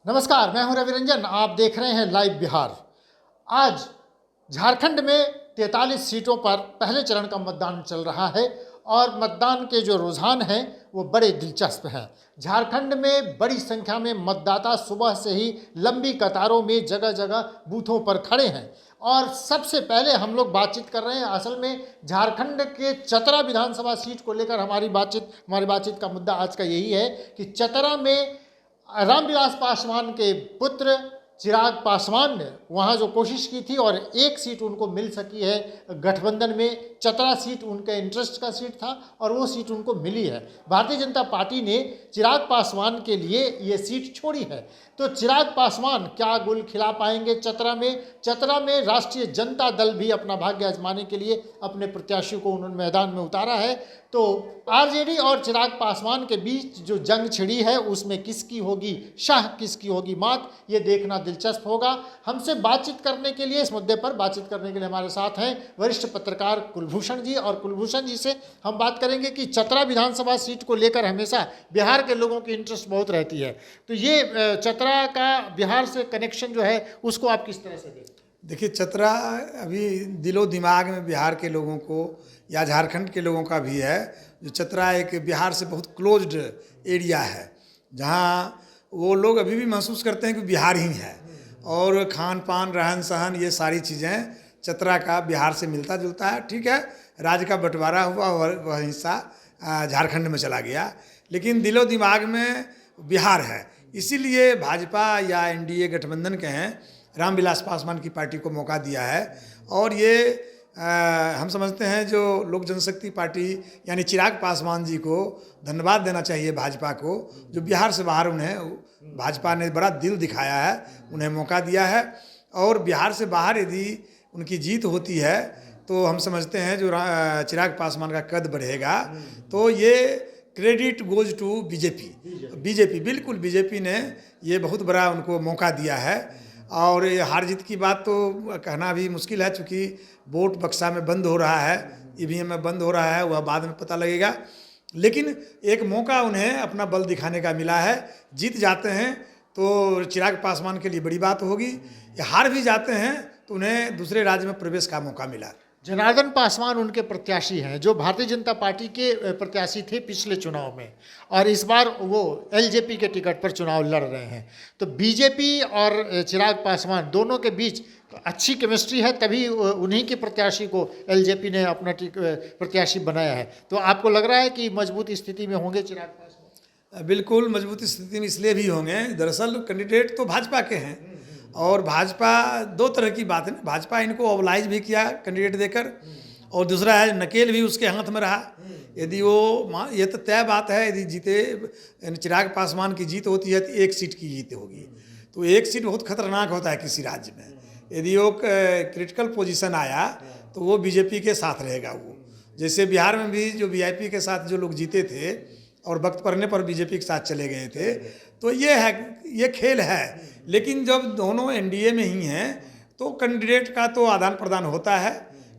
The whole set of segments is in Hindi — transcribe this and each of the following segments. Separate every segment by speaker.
Speaker 1: नमस्कार, मैं हूं रवि रंजन। आप देख रहे हैं लाइव बिहार। आज झारखंड में 43 सीटों पर पहले चरण का मतदान चल रहा है और मतदान के जो रुझान हैं वो बड़े दिलचस्प हैं। झारखंड में बड़ी संख्या में मतदाता सुबह से ही लंबी कतारों में जगह जगह बूथों पर खड़े हैं और सबसे पहले हम लोग बातचीत कर रहे हैं। असल में झारखंड के चतरा विधानसभा सीट को लेकर हमारी बातचीत का मुद्दा आज का यही है कि चतरा में रामविलास पासवान के पुत्र चिराग पासवान ने वहाँ जो कोशिश की थी और एक सीट उनको मिल सकी है गठबंधन में। चतरा सीट उनके इंटरेस्ट का सीट था और वो सीट उनको मिली है। भारतीय जनता पार्टी ने चिराग पासवान के लिए ये सीट छोड़ी है। तो चिराग पासवान क्या गुल खिला पाएंगे चतरा में? चतरा में राष्ट्रीय जनता दल भी अपना भाग्य आजमाने के लिए अपने प्रत्याशी को उन्होंने मैदान में उतारा है। तो आरजेडी और चिराग पासवान के बीच जो जंग छिड़ी है उसमें किसकी होगी शाह, किसकी होगी मात, ये देखना दिलचस्प होगा। हमसे बातचीत करने के लिए, इस मुद्दे पर बातचीत करने के लिए हमारे साथ हैं वरिष्ठ पत्रकार कुलभूषण जी। और कुलभूषण जी से हम बात करेंगे कि चतरा विधानसभा सीट को लेकर हमेशा बिहार के लोगों की इंटरेस्ट बहुत रहती है। तो ये चतरा का बिहार से कनेक्शन जो है उसको आप किस तरह से देखते हैं?
Speaker 2: देखिए, चतरा अभी दिलो दिमाग में बिहार के लोगों को या झारखंड के लोगों का भी है। जो चतरा एक बिहार से बहुत क्लोज्ड एरिया है जहाँ वो लोग अभी भी महसूस करते हैं कि बिहार ही है, और खान पान, रहन सहन, ये सारी चीज़ें चतरा का बिहार से मिलता जुलता है। ठीक है, राज्य का बंटवारा हुआ, वह हिस्सा झारखंड में चला गया, लेकिन दिलो दिमाग में बिहार है। इसीलिए भाजपा या एनडीए गठबंधन के हैं रामविलास पासवान की पार्टी को मौका दिया है। और ये हम समझते हैं जो लोक जनशक्ति पार्टी यानी चिराग पासवान जी को धन्यवाद देना चाहिए भाजपा को, जो बिहार से बाहर उन्हें भाजपा ने बड़ा दिल दिखाया है, उन्हें मौका दिया है। और बिहार से बाहर यदि उनकी जीत होती है तो हम समझते हैं जो चिराग पासवान का कद बढ़ेगा। तो ये क्रेडिट गोज टू बीजेपी। बिल्कुल बीजेपी ने ये बहुत बड़ा उनको मौका दिया है। और ये हार जीत की बात तो कहना भी मुश्किल है, चूँकि वोट बक्सा में बंद हो रहा है, ईवीएम में बंद हो रहा है, वह बाद में पता लगेगा। लेकिन एक मौका उन्हें अपना बल दिखाने का मिला है। जीत जाते हैं तो चिराग पासवान के लिए बड़ी बात होगी, या हार भी जाते हैं तो उन्हें दूसरे राज्य में प्रवेश का मौका मिला।
Speaker 1: जनार्दन पासवान उनके प्रत्याशी हैं, जो भारतीय जनता पार्टी के प्रत्याशी थे पिछले चुनाव में, और इस बार वो एलजेपी के टिकट पर चुनाव लड़ रहे हैं। तो बीजेपी और चिराग पासवान दोनों के बीच अच्छी केमिस्ट्री है, तभी उन्हीं के प्रत्याशी को एलजेपी ने अपना प्रत्याशी बनाया है। तो आपको लग रहा है कि मजबूत स्थिति में होंगे चिराग पासवान?
Speaker 2: बिल्कुल मजबूत स्थिति में इसलिए भी होंगे, दरअसल कैंडिडेट तो भाजपा के हैं, और भाजपा दो तरह की बात है ना। भाजपा इनको ओबलाइज भी किया कैंडिडेट देकर, और दूसरा है नकेल भी उसके हाथ में रहा। यदि वो, ये तो तय बात है, यदि जीते चिराग पासवान की जीत होती है तो एक सीट की जीत होगी। तो एक सीट बहुत खतरनाक होता है किसी राज्य में। यदि वो क्रिटिकल पोजीशन आया तो वो बीजेपी के साथ रहेगा। वो जैसे बिहार में भी जो वीआईपी के साथ जो लोग जीते थे और वक्त पड़ने पर बीजेपी के साथ चले गए थे, तो ये है, ये खेल है। लेकिन जब दोनों एनडीए में ही हैं तो कैंडिडेट का तो आदान प्रदान होता है।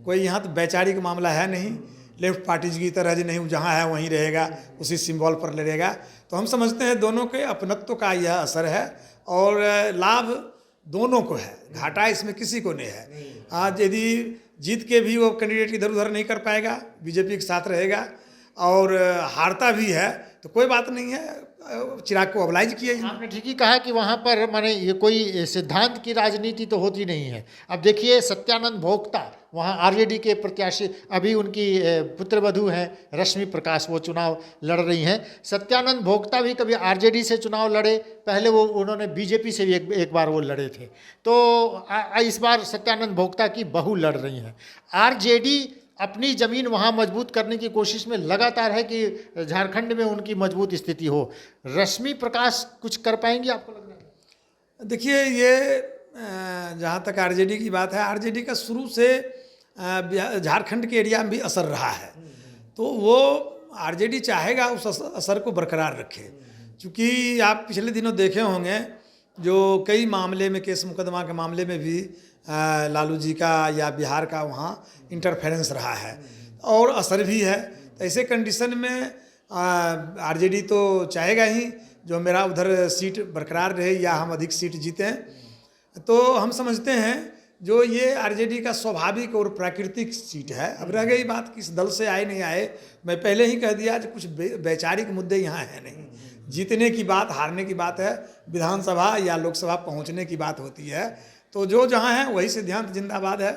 Speaker 2: कोई यहाँ तो वैचारिक मामला है नहीं, लेफ्ट पार्टीज की तरह जी नहीं, जहाँ है वहीं रहेगा, उसी सिंबल पर लड़ेगा। तो हम समझते हैं दोनों के अपनत्व का यह असर है, और लाभ दोनों को है, घाटा इसमें किसी को नहीं है। आज यदि जीत के भी वो कैंडिडेट इधर उधर नहीं कर पाएगा, बीजेपी के साथ रहेगा, और हारता भी है तो कोई बात नहीं है, चिराग को ओबलाइज किया।
Speaker 1: आपने ठीक ही कहा कि वहाँ पर माने ये कोई सिद्धांत की राजनीति तो होती नहीं है। अब देखिए, सत्यानंद भोक्ता वहाँ आरजेडी के प्रत्याशी, अभी उनकी पुत्रवधू हैं रश्मि प्रकाश, वो चुनाव लड़ रही हैं। सत्यानंद भोक्ता भी कभी आरजेडी से चुनाव लड़े, पहले वो उन्होंने बीजेपी से भी एक बार वो लड़े थे। तो इस बार सत्यानंद भोक्ता की बहू लड़ रही हैं। आरजेडी अपनी ज़मीन वहाँ मजबूत करने की कोशिश में लगातार है कि झारखंड में उनकी मजबूत स्थिति हो। रश्मि प्रकाश कुछ कर पाएंगी, आपको लग रहा है?
Speaker 2: देखिए, ये जहाँ तक आरजेडी की बात है, आरजेडी का शुरू से झारखंड के एरिया में भी असर रहा है। तो वो आरजेडी चाहेगा उस असर को बरकरार रखे, क्योंकि आप पिछले दिनों देखे होंगे जो कई मामले में, केस मुकदमा के मामले में भी लालू जी का या बिहार का वहाँ इंटरफेरेंस रहा है, और असर भी है। तो ऐसे कंडीशन में आरजेडी तो चाहेगा ही जो मेरा उधर सीट बरकरार रहे या हम अधिक सीट जीतें। तो हम समझते हैं जो ये आरजेडी का स्वाभाविक और प्राकृतिक सीट है। अब रह गई बात किस दल से आए नहीं आए, मैं पहले ही कह दिया कि कुछ वैचारिक मुद्दे यहाँ हैं नहीं। जीतने की बात, हारने की बात है, विधानसभा या लोकसभा पहुँचने की बात होती है। तो जो जहाँ है वही सिद्धांत जिंदाबाद है।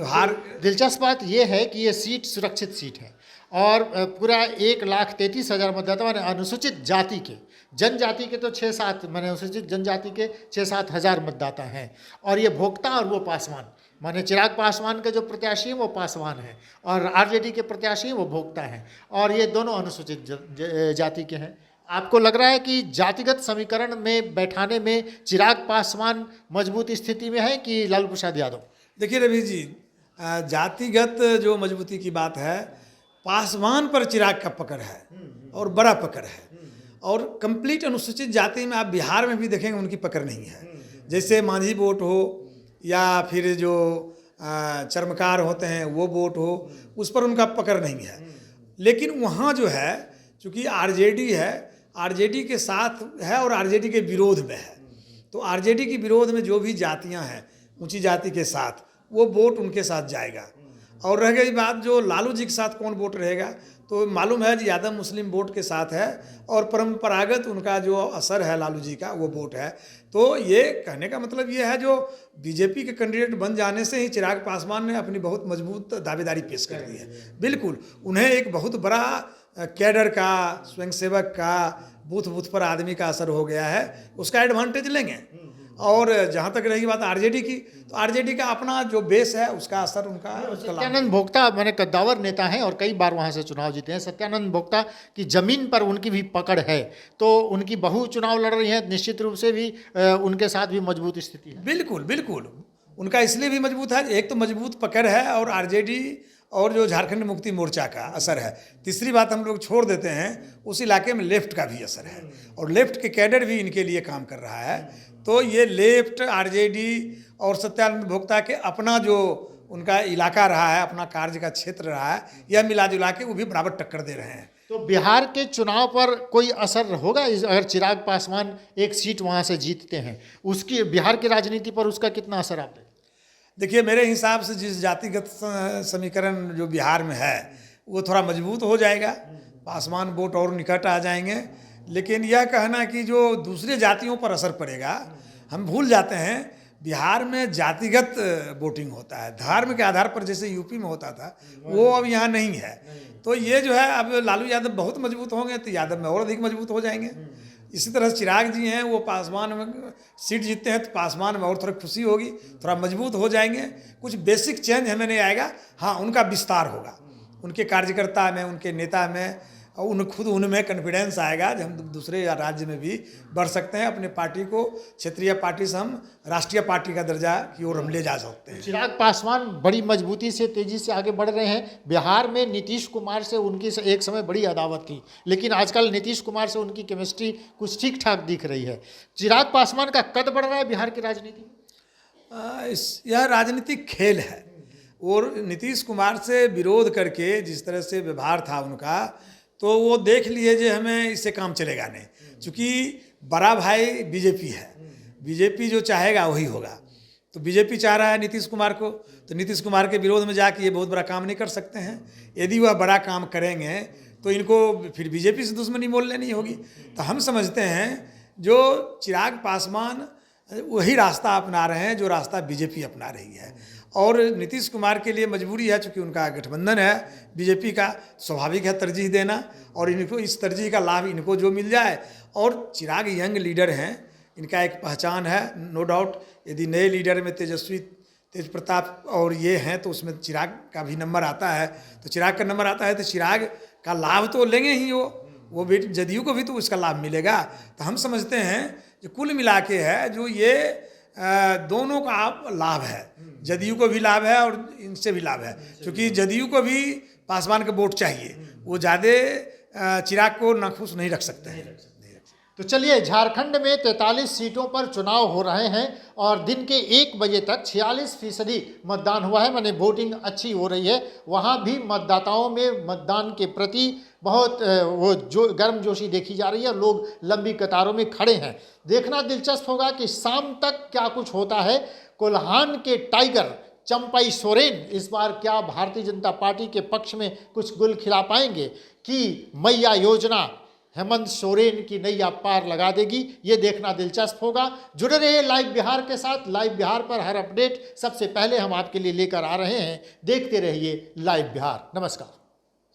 Speaker 2: हार
Speaker 1: दिलचस्प बात यह है कि ये सीट सुरक्षित सीट है और पूरा 1,33,000 मतदाता माने अनुसूचित जाति के, जनजाति के तो 6-7 माने अनुसूचित जनजाति के 6-7 हज़ार मतदाता हैं। और ये भोक्ता और वो पासवान, माने चिराग पासवान के जो प्रत्याशी हैं वो पासवान हैं और आरजेडी के प्रत्याशी वो भोक्ता हैं और ये दोनों अनुसूचित जाति के हैं। आपको लग रहा है कि जातिगत समीकरण में बैठाने में चिराग पासवान मजबूत स्थिति में है कि लालू प्रसाद यादव?
Speaker 2: देखिए रवि जी, जातिगत जो मजबूती की बात है, पासवान पर चिराग का पकड़ है और बड़ा पकड़ है। और कंप्लीट अनुसूचित जाति में आप बिहार में भी देखेंगे उनकी पकड़ नहीं है। जैसे मांझी वोट हो या फिर जो चर्मकार होते हैं वो वोट हो, उस पर उनका पकड़ नहीं है। लेकिन वहाँ जो है, चूँकि आरजेडी है, आरजेडी के साथ है और आरजेडी के विरोध में है। तो आरजेडी के विरोध में जो भी जातियाँ हैं ऊंची जाति के साथ, वो वोट उनके साथ जाएगा। और रह गई बात जो लालू जी के साथ कौन वोट रहेगा, तो मालूम है जी यादव मुस्लिम वोट के साथ है और परंपरागत उनका जो असर है लालू जी का वो वोट है। तो ये कहने का मतलब ये है जो बीजेपी के कैंडिडेट बन जाने से ही चिराग पासवान ने अपनी बहुत मजबूत दावेदारी पेश कर दी है। बिल्कुल उन्हें एक बहुत बड़ा कैडर का, स्वयंसेवक का, बूथ बूथ पर आदमी का असर हो गया है, उसका एडवांटेज लेंगे। और जहाँ तक रही बात आरजेडी की, तो आरजेडी का अपना जो बेस है उसका असर उनका
Speaker 1: सत्यानंद भोक्ता मैंने कद्दावर नेता हैं और कई बार वहाँ से चुनाव जीते हैं। सत्यानंद भोक्ता की जमीन पर उनकी भी पकड़ है, तो उनकी बहू चुनाव लड़ रही है, निश्चित रूप से भी उनके साथ भी मजबूत स्थिति है।
Speaker 2: बिल्कुल बिल्कुल उनका इसलिए भी मजबूत है, एक तो मजबूत पकड़ है और आरजेडी और जो झारखंड मुक्ति मोर्चा का असर है। तीसरी बात हम लोग छोड़ देते हैं, उस इलाके में लेफ्ट का भी असर है और लेफ्ट के कैडर भी इनके लिए काम कर रहा है। तो ये लेफ्ट, आरजेडी और सत्यानंद भोक्ता के अपना जो उनका इलाका रहा है, अपना कार्य का क्षेत्र रहा है, यह मिला जुला के वो भी बराबर टक्कर दे रहे हैं।
Speaker 1: तो बिहार के चुनाव पर कोई असर होगा अगर चिराग पासवान एक सीट वहाँ से जीतते हैं, उसकी बिहार की राजनीति पर उसका कितना असर आप?
Speaker 2: देखिए मेरे हिसाब से जिस जातिगत समीकरण जो बिहार में है वो थोड़ा मजबूत हो जाएगा, पासवान वोट और निकट आ जाएंगे। लेकिन यह कहना कि जो दूसरे जातियों पर असर पड़ेगा, हम भूल जाते हैं बिहार में जातिगत वोटिंग होता है, धर्म के आधार पर जैसे यूपी में होता था, वो अब यहाँ नहीं है। तो ये जो है अब लालू यादव बहुत मजबूत होंगे तो यादव में और अधिक मजबूत हो जाएंगे। इसी तरह चिराग जी हैं, वो पासवान में सीट जीतते हैं तो पासवान में और थोड़ी खुशी होगी, थोड़ा मजबूत हो जाएंगे। कुछ बेसिक चेंज हमें नहीं आएगा, हाँ उनका विस्तार होगा, उनके कार्यकर्ता में, उनके नेता में, और खुद उनमें कॉन्फिडेंस आएगा कि हम दूसरे राज्य में भी बढ़ सकते हैं, अपने पार्टी को क्षेत्रीय पार्टी से हम राष्ट्रीय पार्टी का दर्जा की ओर हम ले जा सकते हैं।
Speaker 1: चिराग पासवान बड़ी मजबूती से, तेजी से आगे बढ़ रहे हैं। बिहार में नीतीश कुमार से उनकी एक समय बड़ी अदावत थी, लेकिन आजकल नीतीश कुमार से उनकी केमिस्ट्री कुछ ठीक ठाक दिख रही है। चिराग पासवान का कद बढ़ रहा है बिहार की राजनीति में।
Speaker 2: यह राजनीतिक खेल है और नीतीश कुमार से विरोध करके जिस तरह से व्यवहार था उनका, तो वो देख लिए जो हमें इससे काम चलेगा नहीं, क्योंकि बड़ा भाई बीजेपी है, बीजेपी जो चाहेगा वही होगा। तो बीजेपी चाह रहा है नीतीश कुमार को, तो नीतीश कुमार के विरोध में जाके ये बहुत बड़ा काम नहीं कर सकते हैं। यदि वह बड़ा काम करेंगे तो इनको फिर बीजेपी से दुश्मनी मोल लेनी होगी। तो हम समझते हैं जो चिराग पासवान वही रास्ता अपना रहे हैं जो रास्ता बीजेपी अपना रही है। और नीतीश कुमार के लिए मजबूरी है, चूँकि उनका गठबंधन है बीजेपी का, स्वाभाविक है तरजीह देना, और इनको इस तरजीह का लाभ इनको जो मिल जाए। और चिराग यंग लीडर हैं, इनका एक पहचान है नो डाउट। यदि नए लीडर में तेजस्वी, तेज प्रताप और ये हैं तो उसमें चिराग का भी नंबर आता है। तो चिराग का नंबर आता है तो चिराग का लाभ तो लेंगे ही वो भी, जदयू को भी तो उसका लाभ मिलेगा। तो हम समझते हैं जो कुल मिला के है जो ये दोनों का लाभ है, जदयू को भी लाभ है और इनसे भी लाभ है, क्योंकि जदयू को भी पासवान का वोट चाहिए, वो ज़्यादा चिराग को नाखुश नहीं रख सकते हैं।
Speaker 1: तो चलिए, झारखंड में 43 सीटों पर चुनाव हो रहे हैं और दिन के 1 बजे तक 46% मतदान हुआ है, माने वोटिंग अच्छी हो रही है। वहाँ भी मतदाताओं में मतदान के प्रति बहुत वो जो गर्मजोशी देखी जा रही है, लोग लंबी कतारों में खड़े हैं। देखना दिलचस्प होगा कि शाम तक क्या कुछ होता है। कोल्हान के टाइगर चंपई सोरेन इस बार क्या भारतीय जनता पार्टी के पक्ष में कुछ गुल खिला पाएंगे कि मैया योजना हेमंत सोरेन की नैया पार लगा देगी, ये देखना दिलचस्प होगा। जुड़े रहिए लाइव बिहार के साथ। लाइव बिहार पर हर अपडेट सबसे पहले हम आपके लिए लेकर आ रहे हैं। देखते रहिए लाइव बिहार। नमस्कार।